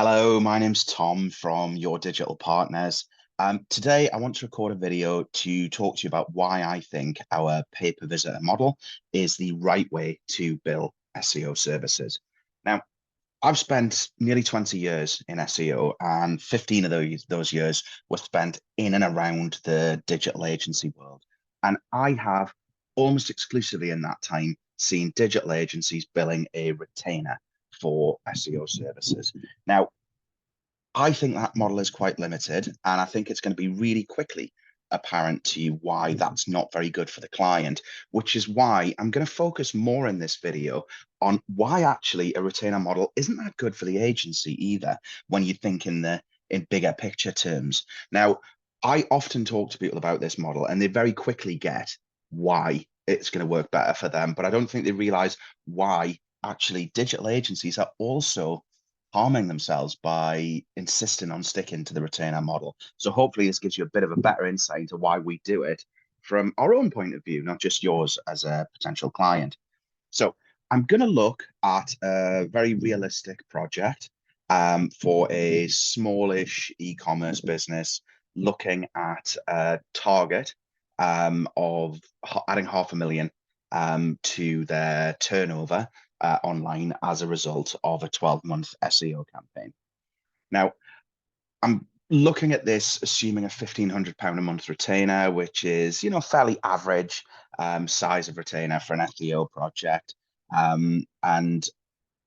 Hello, my name's Tom from Your Digital Partners. Today, I want to record a video to talk to you about why I think our pay-per-visitor model is the right way to bill SEO services. Now, I've spent nearly 20 years in SEO, and 15 of those years were spent in and around the digital agency world. And I have almost exclusively in that time seen digital agencies billing a retainer for SEO services. Now, I think that model is quite limited, and I think it's going to be really quickly apparent to you why that's not very good for the client, which is why I'm going to focus more in this video on why actually a retainer model isn't that good for the agency either when you think in bigger picture terms. Now, I often talk to people about this model and they very quickly get why it's going to work better for them, but I don't think they realize why actually digital agencies are also harming themselves by insisting on sticking to the retainer model. So hopefully this gives you a bit of a better insight into why we do it from our own point of view, not just yours as a potential client. So I'm going to look at a very realistic project for a smallish e-commerce business looking at a target of adding 500,000 to their turnover online as a result of a 12-month SEO campaign. Now, I'm looking at this assuming a £1,500 a month retainer, which is, fairly average size of retainer for an SEO project. And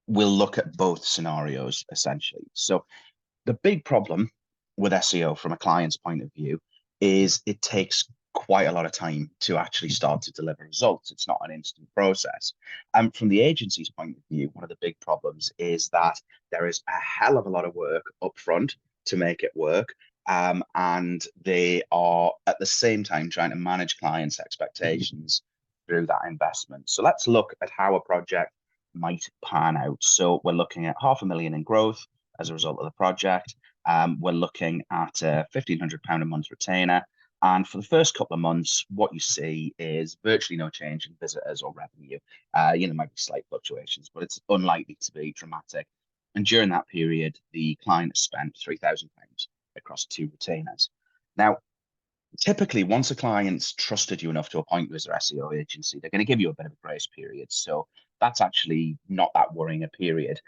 we'll look at both scenarios essentially. So the big problem with SEO from a client's point of view is it takes quite a lot of time to actually start to deliver results. It's not an instant process. And from the agency's point of view, one of the big problems is that there is a hell of a lot of work upfront to make it work. And they are at the same time trying to manage clients' expectations through that investment. So let's look at how a project might pan out. So we're looking at 500,000 in growth as a result of the project. We're looking at a £1,500 a month retainer. And for the first couple of months, what you see is virtually no change in visitors or revenue. There might be slight fluctuations, but it's unlikely to be dramatic. And during that period, the client has spent £3,000 across 2 retainers. Now, typically, once a client's trusted you enough to appoint you as their SEO agency, they're going to give you a bit of a grace period. So that's actually not that worrying a period.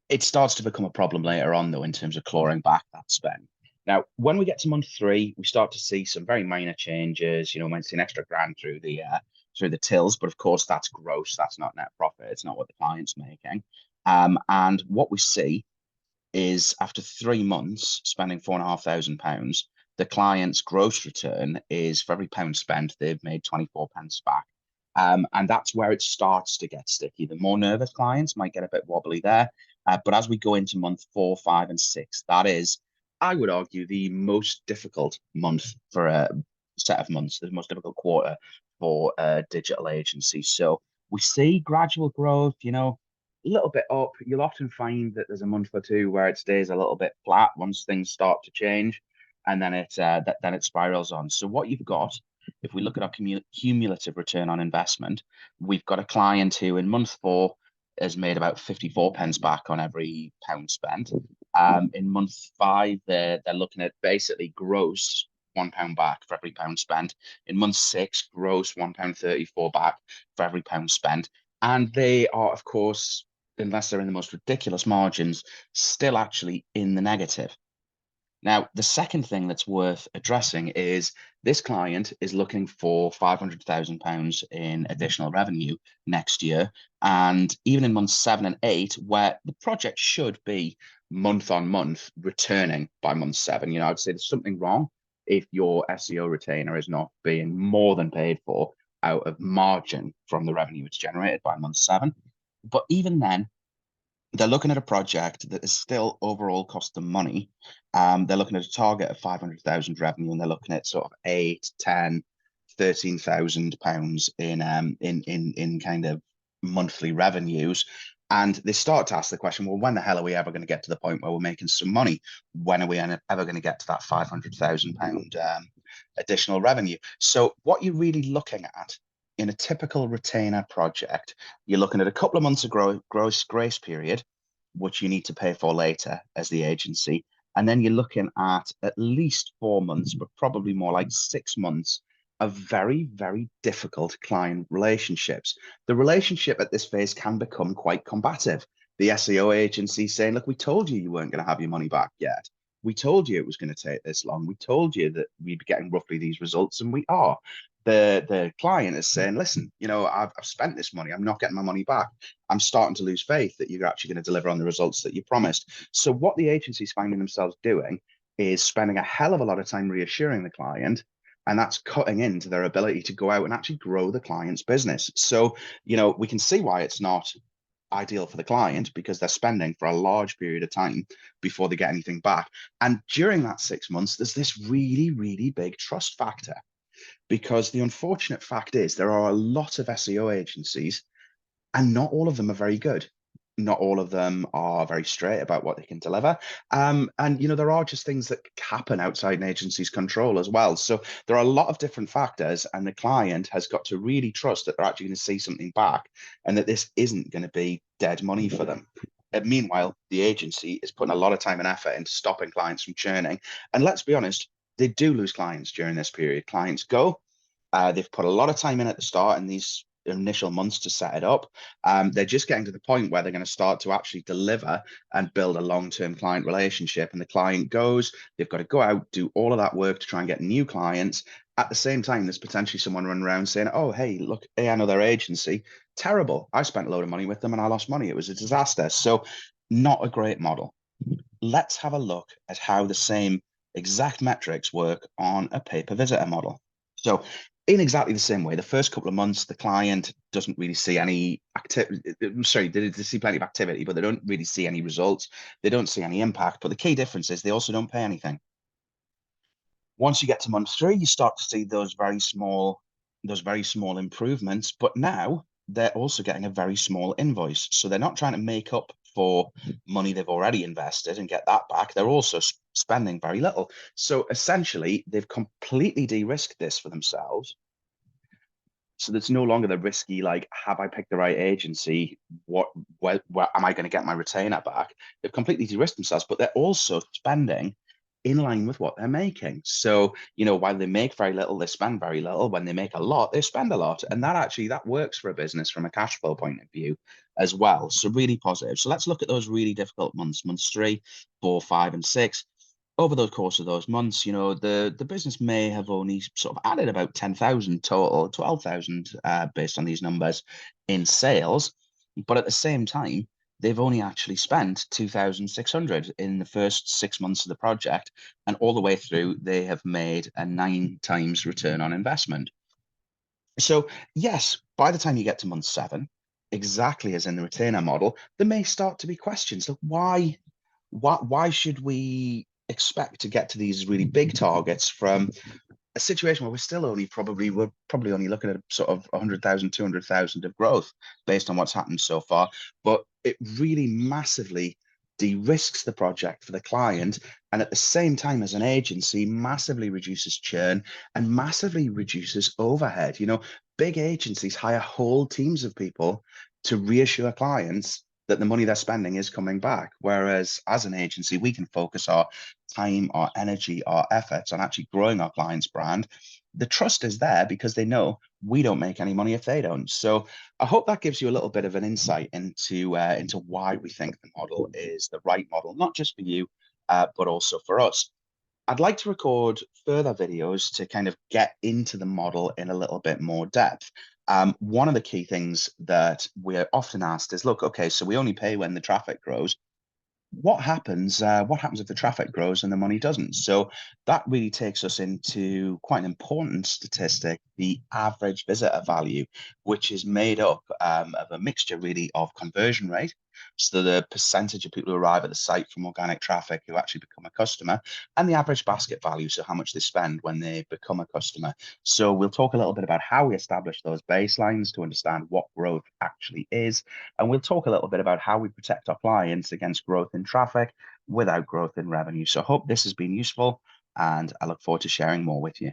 It starts to become a problem later on, though, in terms of clawing back that spend. Now, when we get to month 3, we start to see some very minor changes. Might see an extra grand through the tills, but of course that's gross. That's not net profit. It's not what the client's making. And what we see is after 3 months spending £4,500, the client's gross return is for every pound spent, they've made 24 pence back. And that's where it starts to get sticky. The more nervous clients might get a bit wobbly there. But as we go into month 4, 5, and 6, that is, I would argue, the most difficult month for a set of months, the most difficult quarter for a digital agency. So we see gradual growth, a little bit up. You'll often find that there's a month or two where it stays a little bit flat once things start to change, and then it spirals on. So what you've got, if we look at our cumulative return on investment, we've got a client who in month 4 has made about 54 pence back on every pound spent. In month 5, they're looking at basically gross £1 back for every pound spent. In month 6, gross £1.34 back for every pound spent. And they are, of course, unless they're in the most ridiculous margins, still actually in the negative. Now, the second thing that's worth addressing is this client is looking for £500,000 in additional revenue next year. And even in months 7 and 8, where the project should be month on month returning by month 7, I'd say there's something wrong if your SEO retainer is not being more than paid for out of margin from the revenue it's generated by month 7. But even then, they're looking at a project that is still overall cost them money. They're looking at a target of 500,000 revenue, and they're looking at sort of 8, 10, 13,000 pounds in kind of monthly revenues. And they start to ask the question, well, when the hell are we ever going to get to the point where we're making some money? When are we ever going to get to that 500,000 pound additional revenue? So what you're really looking at in a typical retainer project, you're looking at a couple of months of gross grace period which you need to pay for later as the agency. And then you're looking at least 4 months, but probably more like 6 months of very, very difficult client relationships. The relationship at this phase can become quite combative. The SEO agency saying, look, we told you weren't going to have your money back yet. We told you it was going to take this long. We told you that we'd be getting roughly these results, and we are. The client is saying, listen, I've spent this money. I'm not getting my money back. I'm starting to lose faith that you're actually going to deliver on the results that you promised. So what the agency's finding themselves doing is spending a hell of a lot of time reassuring the client, and that's cutting into their ability to go out and actually grow the client's business. So, we can see why it's not ideal for the client, because they're spending for a large period of time before they get anything back. And during that 6 months, there's this really, really big trust factor, because the unfortunate fact is there are a lot of SEO agencies and not all of them are very good. Not all of them are very straight about what they can deliver. And there are just things that happen outside an agency's control as well. So there are a lot of different factors, and the client has got to really trust that they're actually going to see something back, and that this isn't going to be dead money for them. And meanwhile, the agency is putting a lot of time and effort into stopping clients from churning. And let's be honest, they do lose clients during this period. Clients go, they've put a lot of time in at the start in these initial months to set it up. They're just getting to the point where they're going to start to actually deliver and build a long-term client relationship. And the client goes, they've got to go out, do all of that work to try and get new clients. At the same time, there's potentially someone running around saying, oh, hey, look, hey, I know their agency. Terrible. I spent a load of money with them and I lost money. It was a disaster. So not a great model. Let's have a look at how the same exact metrics work on a pay-per-visitor model. So in exactly the same way, the first couple of months, the client doesn't really see any activity. Sorry, they see plenty of activity, but they don't really see any results. They don't see any impact. But the key difference is they also don't pay anything. Once you get to month 3, you start to see those very small improvements. But now they're also getting a very small invoice. So they're not trying to make up for money they've already invested and get that back. They're also spending very little. So essentially, they've completely de-risked this for themselves. So there's no longer the risky, like, have I picked the right agency? Where am I going to get my retainer back? They've completely de-risked themselves, but they're also spending in line with what they're making. So, while they make very little, they spend very little. When they make a lot, they spend a lot. And that works for a business from a cash flow point of view as well. So really positive. So let's look at those really difficult months 3, 4, 5, and 6. Over the course of those months, the business may have only sort of added about 10,000 total, 12,000 based on these numbers in sales. But at the same time, they've only actually spent 2,600 in the first 6 months of the project. And all the way through, they have made a 9 times return on investment. So yes, by the time you get to month 7, exactly as in the retainer model, there may start to be questions like, why should we expect to get to these really big targets from a situation where we're probably only looking at sort of 100,000, 200,000 of growth based on what's happened so far. But it really massively de-risks the project for the client, and at the same time, as an agency, massively reduces churn and massively reduces overhead. Big agencies hire whole teams of people to reassure clients that the money they're spending is coming back. Whereas as an agency, we can focus our time, our energy, our efforts on actually growing our client's brand. The trust is there because they know we don't make any money if they don't. So I hope that gives you a little bit of an insight into why we think the model is the right model, not just for you, but also for us. I'd like to record further videos to kind of get into the model in a little bit more depth. One of the key things that we're often asked is, look, okay, so we only pay when the traffic grows. What happens if the traffic grows and the money doesn't? So that really takes us into quite an important statistic, the average visitor value, which is made up of a mixture really of conversion rate, so the percentage of people who arrive at the site from organic traffic who actually become a customer, and the average basket value, so how much they spend when they become a customer. So we'll talk a little bit about how we establish those baselines to understand what growth actually is, and we'll talk a little bit about how we protect our clients against growth in traffic without growth in revenue. So I hope this has been useful, and I look forward to sharing more with you.